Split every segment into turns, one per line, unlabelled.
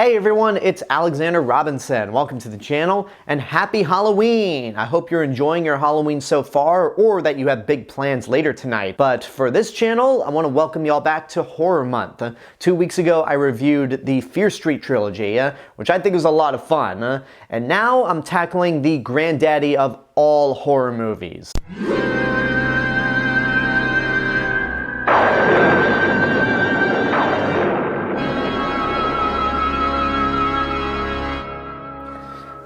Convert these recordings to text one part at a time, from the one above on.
Hey everyone, it's Alexander Robinson. Welcome to the channel and happy Halloween! I hope you're enjoying your Halloween so far or that you have big plans later tonight. But for this channel, I want to welcome y'all back to Horror Month. 2 weeks ago, I reviewed the Fear Street trilogy, which I think was a lot of fun. And now I'm tackling the granddaddy of all horror movies.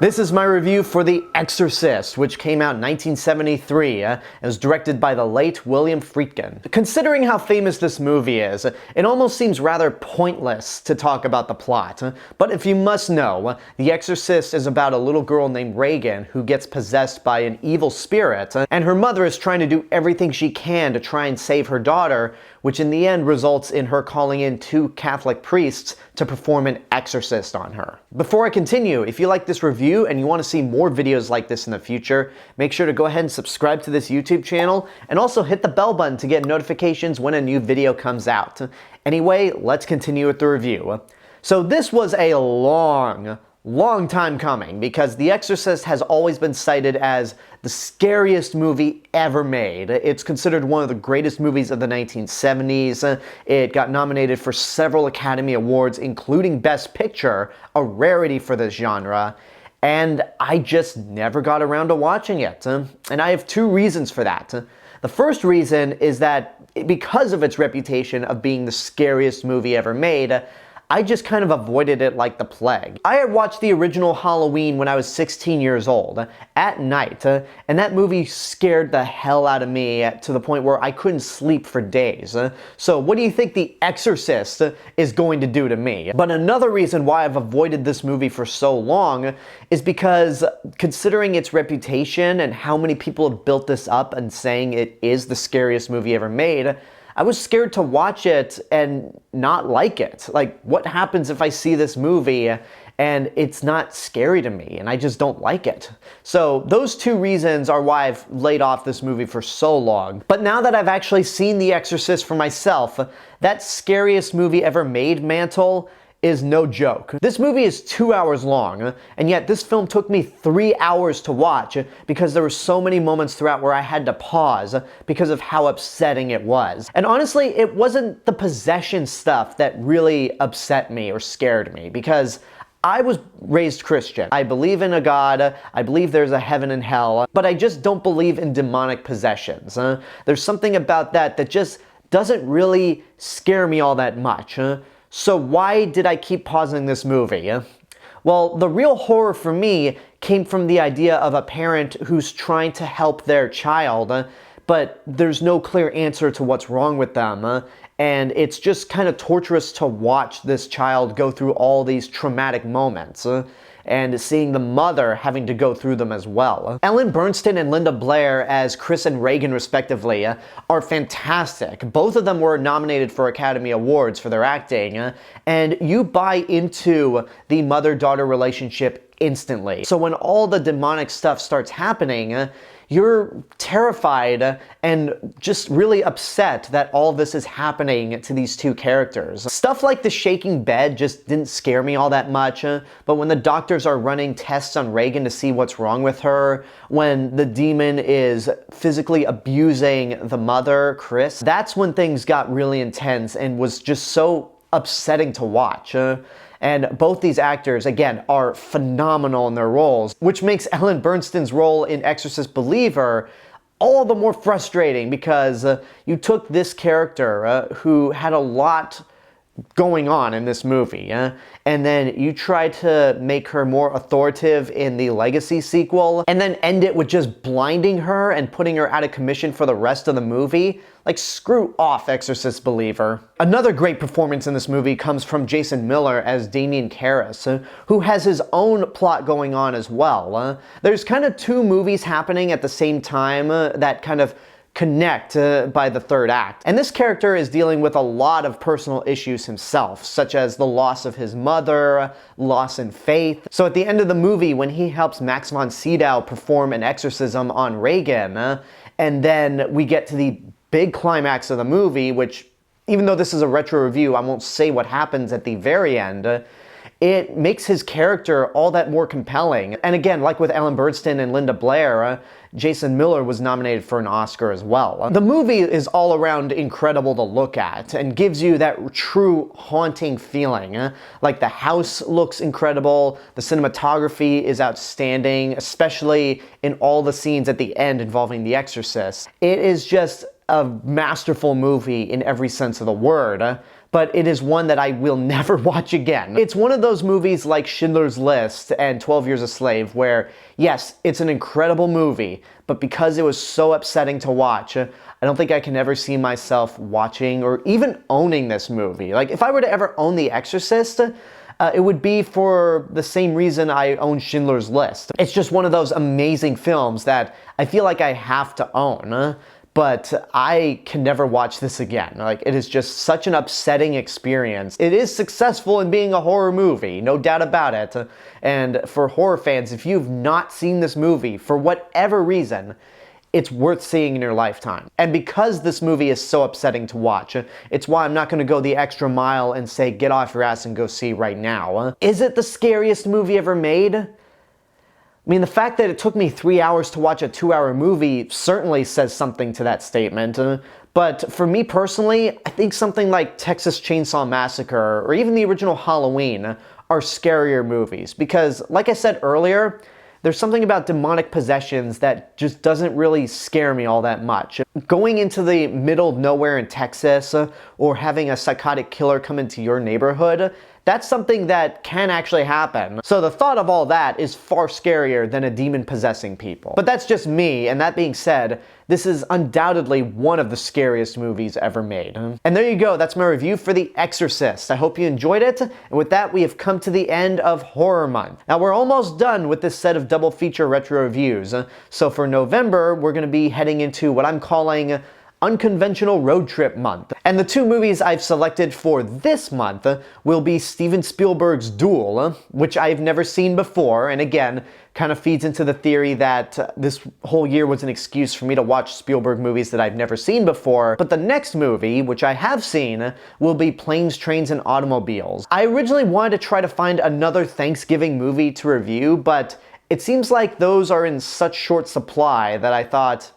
This is my review for The Exorcist, which came out in 1973 and was directed by the late William Friedkin. Considering how famous this movie is, it almost seems rather pointless to talk about the plot. But if you must know, The Exorcist is about a little girl named Regan who gets possessed by an evil spirit, and her mother is trying to do everything she can to try and save her daughter, which in the end results in her calling in 2 Catholic priests to perform an exorcist on her. Before I continue, if you like this review and you want to see more videos like this in the future, make sure to go ahead and subscribe to this YouTube channel and also hit the bell button to get notifications when a new video comes out. Anyway, let's continue with the review. So this was a long time coming because The Exorcist has always been cited as the scariest movie ever made. It's considered one of the greatest movies of the 1970s. It got nominated for several Academy Awards, including Best Picture, a rarity for this genre. And I just never got around to watching it. And I have 2 reasons for that. The first reason is that because of its reputation of being the scariest movie ever made, I just kind of avoided it like the plague. I had watched the original Halloween when I was 16 years old, at night, and that movie scared the hell out of me to the point where I couldn't sleep for days. So what do you think The Exorcist is going to do to me? But another reason why I've avoided this movie for so long is because, considering its reputation and how many people have built this up and saying it is the scariest movie ever made, I was scared to watch it and not like it. Like, what happens if I see this movie and it's not scary to me and I just don't like it? So those 2 reasons are why I've laid off this movie for so long. But now that I've actually seen The Exorcist for myself, that scariest movie ever made mantle is no joke. This movie is 2 hours long, and yet this film took me 3 hours to watch because there were so many moments throughout where I had to pause because of how upsetting it was. And honestly, it wasn't the possession stuff that really upset me or scared me, because I was raised Christian. I believe in a God, I believe there's a heaven and hell, but I just don't believe in demonic possessions. There's something about that that just doesn't really scare me all that much. So why did I keep pausing this movie? Well, the real horror for me came from the idea of a parent who's trying to help their child, but there's no clear answer to what's wrong with them. And it's just kind of torturous to watch this child go through all these traumatic moments. And seeing the mother having to go through them as well. Ellen Burstyn and Linda Blair as Chris and Regan respectively are fantastic. Both of them were nominated for Academy Awards for their acting, and you buy into the mother-daughter relationship instantly. So when all the demonic stuff starts happening, you're terrified and just really upset that all this is happening to these 2 characters. Stuff like the shaking bed just didn't scare me all that much, but when the doctors are running tests on Regan to see what's wrong with her, when the demon is physically abusing the mother, Chris, that's when things got really intense and was just so upsetting to watch. And both these actors, again, are phenomenal in their roles, which makes Ellen Burstyn's role in Exorcist Believer all the more frustrating because you took this character who had a lot going on in this movie, and then you try to make her more authoritative in the Legacy sequel, and then end it with just blinding her and putting her out of commission for the rest of the movie. Like, screw off, Exorcist Believer. Another great performance in this movie comes from Jason Miller as Damien Karras, who has his own plot going on as well. There's kind of 2 movies happening at the same time that kind of connect by the 3rd act. And this character is dealing with a lot of personal issues himself, such as the loss of his mother, loss in faith. So at the end of the movie, when he helps Max von Sydow perform an exorcism on Regan, and then we get to the big climax of the movie, which, even though this is a retro review, I won't say what happens at the very end, it makes his character all that more compelling. And again, like with Ellen Burstyn and Linda Blair, Jason Miller was nominated for an Oscar as well. The movie is all around incredible to look at and gives you that true haunting feeling. Like the house looks incredible, the cinematography is outstanding, especially in all the scenes at the end involving the Exorcist. It is just a masterful movie in every sense of the word, but it is one that I will never watch again. It's one of those movies like Schindler's List and 12 Years a Slave where, yes, it's an incredible movie, but because it was so upsetting to watch, I don't think I can ever see myself watching or even owning this movie. Like, if I were to ever own The Exorcist, it would be for the same reason I own Schindler's List. It's just one of those amazing films that I feel like I have to own. But I can never watch this again. Like, it is just such an upsetting experience. It is successful in being a horror movie, no doubt about it. And for horror fans, if you've not seen this movie, for whatever reason, it's worth seeing in your lifetime. And because this movie is so upsetting to watch, it's why I'm not gonna go the extra mile and say, get off your ass and go see right now. Is it the scariest movie ever made? I mean, the fact that it took me 3 hours to watch a 2-hour movie certainly says something to that statement. But for me personally, I think something like Texas Chainsaw Massacre or even the original Halloween are scarier movies. Because, like I said earlier, there's something about demonic possessions that just doesn't really scare me all that much. Going into the middle of nowhere in Texas or having a psychotic killer come into your neighborhood, that's something that can actually happen. So the thought of all that is far scarier than a demon possessing people. But that's just me, and that being said, this is undoubtedly one of the scariest movies ever made. And there you go, that's my review for The Exorcist. I hope you enjoyed it, and with that we have come to the end of Horror Month. Now we're almost done with this set of double feature retro reviews, so for November we're going to be heading into what I'm calling Unconventional Road Trip Month. And the two movies I've selected for this month will be Steven Spielberg's Duel, which I've never seen before, and again, kind of feeds into the theory that this whole year was an excuse for me to watch Spielberg movies that I've never seen before. But the next movie, which I have seen, will be Planes, Trains, and Automobiles. I originally wanted to try to find another Thanksgiving movie to review, but it seems like those are in such short supply that I thought,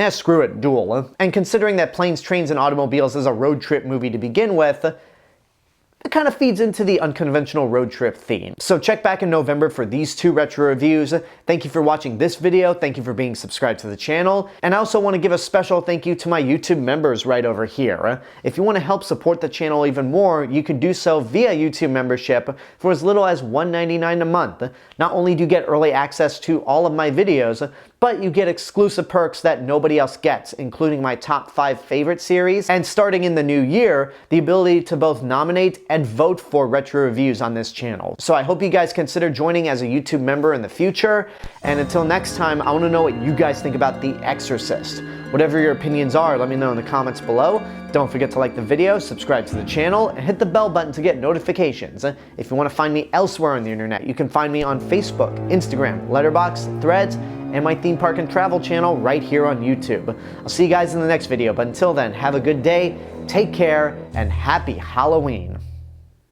screw it, Duel. And considering that Planes, Trains, and Automobiles is a road trip movie to begin with, it kind of feeds into the unconventional road trip theme. So check back in November for these two retro reviews. Thank you for watching this video, thank you for being subscribed to the channel, and I also want to give a special thank you to my YouTube members right over here. If you want to help support the channel even more, you can do so via YouTube membership for as little as $1.99 a month. Not only do you get early access to all of my videos, but you get exclusive perks that nobody else gets, including my top 5 favorite series, and starting in the new year, the ability to both nominate and vote for retro reviews on this channel. So I hope you guys consider joining as a YouTube member in the future, and until next time, I want to know what you guys think about The Exorcist. Whatever your opinions are, let me know in the comments below. Don't forget to like the video, subscribe to the channel, and hit the bell button to get notifications. If you want to find me elsewhere on the internet, you can find me on Facebook, Instagram, Letterboxd, Threads, and my theme park and travel channel right here on YouTube. I'll see you guys in the next video, but until then, have a good day, take care, and happy Halloween.